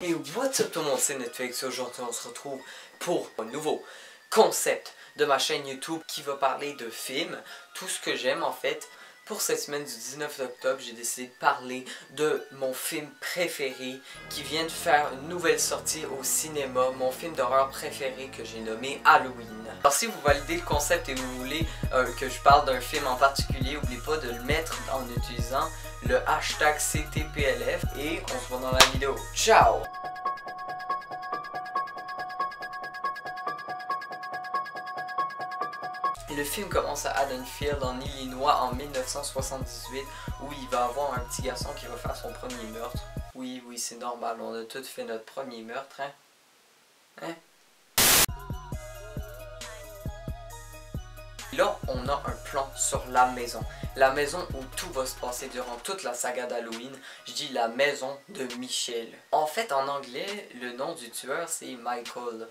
Et what's up tout le monde, c'est Netflix. Aujourd'hui on se retrouve pour un nouveau concept de ma chaîne YouTube qui va parler de films, tout ce que j'aime en fait. Pour cette semaine du 19 octobre, j'ai décidé de parler de mon film préféré qui vient de faire une nouvelle sortie au cinéma, mon film d'horreur préféré que j'ai nommé Halloween. Alors si vous validez le concept et vous voulez que je parle d'un film en particulier, n'oubliez pas de le mettre en utilisant le hashtag CTPLF et on se voit dans la vidéo. Ciao! Le film commence à Haddonfield en Illinois en 1978 où il va avoir un petit garçon qui va faire son premier meurtre. Oui, c'est normal, on a tous fait notre premier meurtre, hein? Là, on a un plan sur la maison où tout va se passer durant toute la saga d'Halloween. Je dis la maison de Michel. En fait, en anglais, le nom du tueur c'est Michael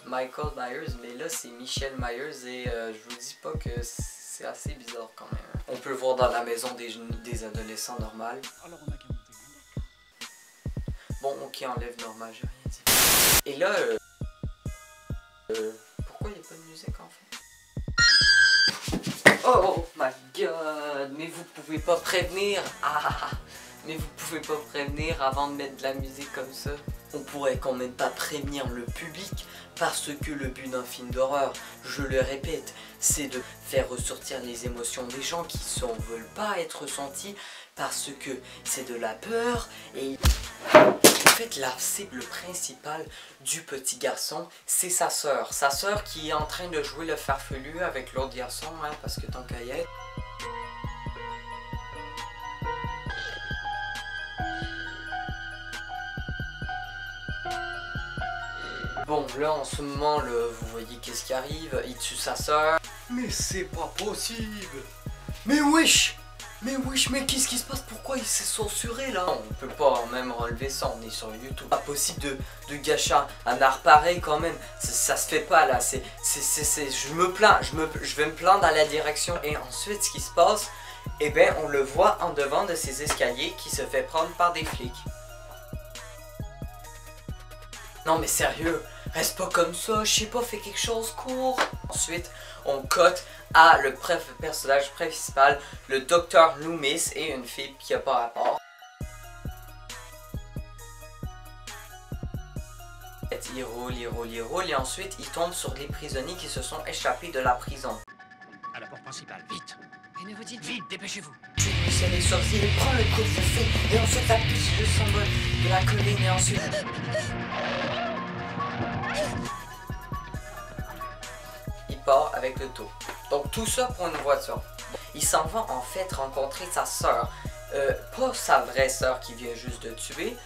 Myers, mais là c'est Michel Myers et je vous dis pas que c'est assez bizarre quand même. On peut le voir dans la maison des adolescents normales. Alors on a qu'à monter. Bon, ok, enlève normal, j'ai rien dit. Et là, pourquoi il n'y a pas de musique en fait? Oh my god, mais vous pouvez pas prévenir. Mais vous pouvez pas prévenir avant de mettre de la musique comme ça. On pourrait quand même pas prévenir le public parce que le but d'un film d'horreur, je le répète, c'est de faire ressortir les émotions des gens qui ne veulent pas être ressenties parce que c'est de la peur et... En fait, la cible principale du petit garçon, c'est sa sœur. Sa sœur qui est en train de jouer le farfelu avec l'autre garçon, hein, parce que tant qu'à y être. Bon, là, en ce moment, vous voyez qu'est-ce qui arrive. Il tue sa sœur. Mais c'est pas possible. Mais wesh! Mais qu'est-ce qui se passe? Pourquoi il s'est censuré là? On peut pas même relever ça, on est sur YouTube. Pas possible de gâcher un art pareil quand même. Ça se fait pas là, je me plains, je vais me plaindre à la direction. Et ensuite ce qui se passe, eh ben on le voit en devant de ces escaliers qui se fait prendre par des flics. Non mais sérieux, reste pas comme ça, je sais pas, fais quelque chose, court. Ensuite, on cote à le personnage principal, le Dr Loomis et une fille qui a pas rapport. Il roule et ensuite il tombe sur les prisonniers qui se sont échappés de la prison. À la porte principale, vite! Et ne vous dites vite, dépêchez-vous! Michel est sorcier, il prend le coup de feu et ensuite appuie le symbole de la colline et ensuite... Il part avec le taux. Donc tout ça pour une voiture. Il s'en va en fait rencontrer sa sœur. Pas sa vraie sœur qui vient juste de tuer,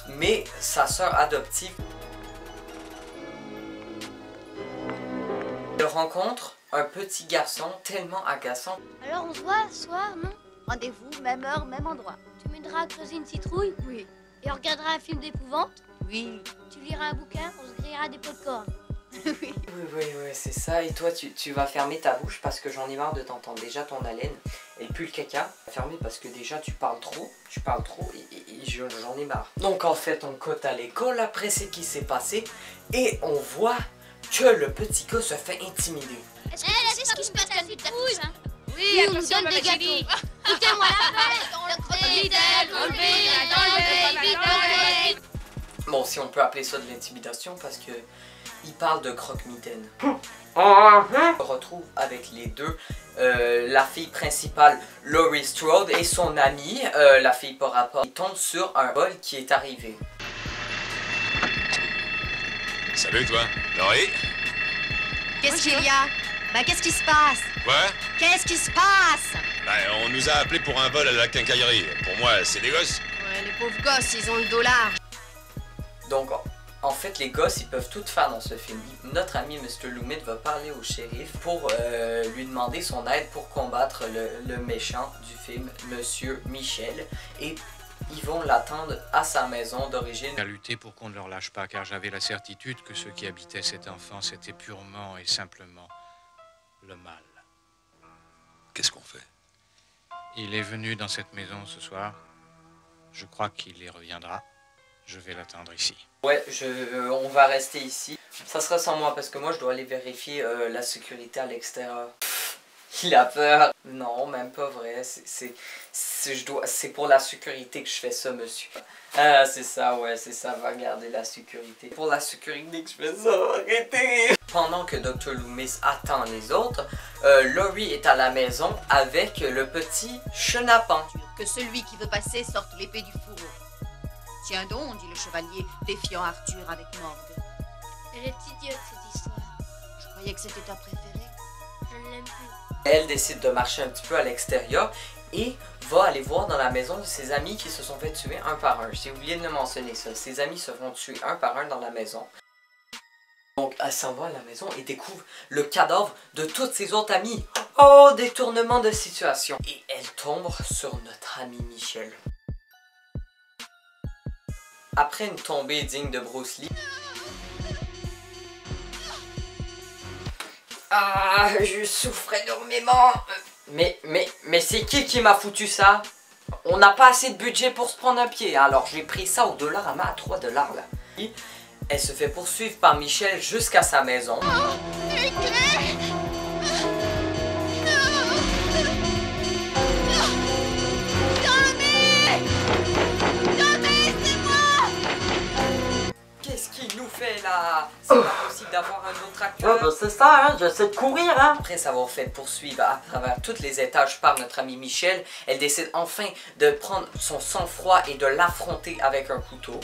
mais sa sœur adoptive. Il rencontre un petit garçon tellement agaçant. Alors on se voit ce soir, non? Rendez-vous, même heure, même endroit. Tu m'aideras à creuser une citrouille? Oui. Et on regardera un film d'épouvante? Oui. Tu liras un bouquin, on se grillera des popcorn. Oui. Oui, c'est ça. Et toi, tu vas fermer ta bouche parce que j'en ai marre de t'entendre. Déjà, ton haleine, elle pue le caca. Fermer parce que déjà, tu parles trop et j'en ai marre. Donc, en fait, on cote à l'école après ce qui s'est passé et on voit que le petit gars se fait intimider. Est-ce que tu sais ce qui se passe quand tu t'appelles ça? Oui, on nous donne des gâteaux. Foutez-moi la paix. Bon, si on peut appeler ça de l'intimidation parce que il parle de croque-mitaine. On se retrouve avec les deux, la fille principale Laurie Strode et son amie, la fille par rapport. Ils tombent sur un vol qui est arrivé. Salut toi, Laurie. Qu'est-ce qu'il y a? Bah qu'est-ce qui se passe? Quoi? Qu'est-ce qui se passe? Ben, on nous a appelés pour un vol à la quincaillerie. Pour moi, c'est des gosses. Ouais, les pauvres gosses, ils ont le dos large. Donc, en fait, les gosses, ils peuvent tout faire dans ce film. Notre ami Mr. Loomis va parler au shérif pour lui demander son aide pour combattre le méchant du film, Monsieur Michel. Et ils vont l'attendre à sa maison d'origine. À lutter pour qu'on ne leur lâche pas, car j'avais la certitude que ceux qui habitaient cet enfant, c'était purement et simplement le mal. Qu'est-ce qu'on fait? Il est venu dans cette maison ce soir. Je crois qu'il y reviendra. Je vais l'attendre ici. Ouais, on va rester ici. Ça sera sans moi parce que moi je dois aller vérifier la sécurité à l'extérieur. Il a peur. Non, même pas vrai. C'est pour la sécurité que je fais ça, monsieur. Ah, c'est ça, ouais, c'est ça. Va garder la sécurité. Pour la sécurité que je fais ça, arrêtez. Pendant que Dr. Loomis attend les autres, Laurie est à la maison avec le petit chenapan. Que celui qui veut passer sorte l'épée du fourreau. Tiens donc, dit le chevalier, défiant Arthur avec Morgue. Elle est idiote cette histoire. Je croyais que c'était ta préférée. Je ne l'aime plus. Elle décide de marcher un petit peu à l'extérieur et va aller voir dans la maison de ses amis qui se sont fait tuer un par un. J'ai oublié de le mentionner ça. Ses amis se font tuer un par un dans la maison. Donc elle s'en va à la maison et découvre le cadavre de toutes ses autres amies. Oh, détournement de situation. Et elle tombe sur notre ami Michel. Après une tombée digne de Bruce Lee. Ah, je souffre énormément. Mais c'est qui m'a foutu ça? On n'a pas assez de budget pour se prendre un pied. Alors j'ai pris ça au Dollarama à 3 $ là. Et elle se fait poursuivre par Michel jusqu'à sa maison. Qu'est-ce qu'il nous fait là? C'est pas possible d'avoir un autre acteur. Ouais, bah c'est ça, hein, j'essaie de courir, hein. Après s'avoir fait poursuivre à travers tous les étages par notre ami Michel, elle décide enfin de prendre son sang-froid et de l'affronter avec un couteau.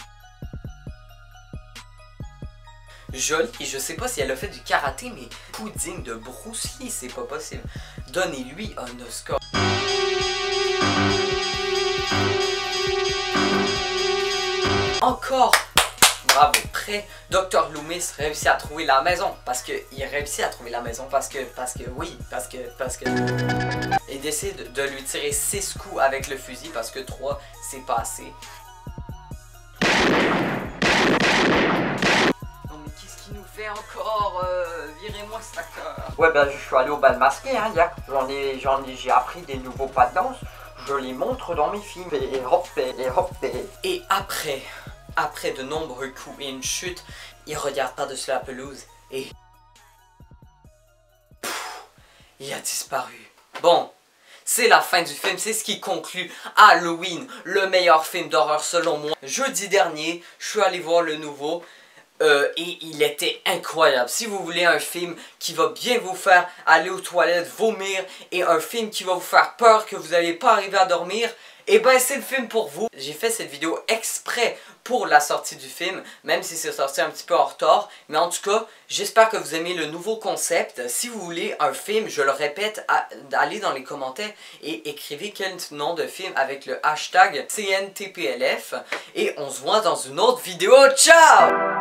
Jolie, je sais pas si elle a fait du karaté, mais pudding de Bruce Lee, c'est pas possible. Donnez-lui un Oscar. Encore! Bravo. Après, Dr. Loomis réussit à trouver la maison. Parce que il réussit à trouver la maison. Parce que il décide de lui tirer 6 coups avec le fusil. Parce que 3, c'est pas assez. Non mais qu'est-ce qu'il nous fait encore? Virez-moi cet acteur. Ouais, ben je suis allé au bal masqué, hein, hier. J'ai appris des nouveaux pas de danse. Je les montre dans mes films. Et hop, et hop, Et après de nombreux coups et une chute, il regarde par-dessus la pelouse et... il a disparu. Bon, c'est la fin du film, c'est ce qui conclut Halloween, le meilleur film d'horreur selon moi. Jeudi dernier, je suis allé voir le nouveau et il était incroyable. Si vous voulez un film qui va bien vous faire aller aux toilettes, vomir, et un film qui va vous faire peur que vous n'allez pas arriver à dormir, et ben c'est le film pour vous. J'ai fait cette vidéo exprès pour la sortie du film, même si c'est sorti un petit peu en retard. Mais en tout cas, j'espère que vous aimez le nouveau concept. Si vous voulez un film, je le répète, allez dans les commentaires et écrivez quel nom de film avec le hashtag CNTPLF. Et on se voit dans une autre vidéo. Ciao!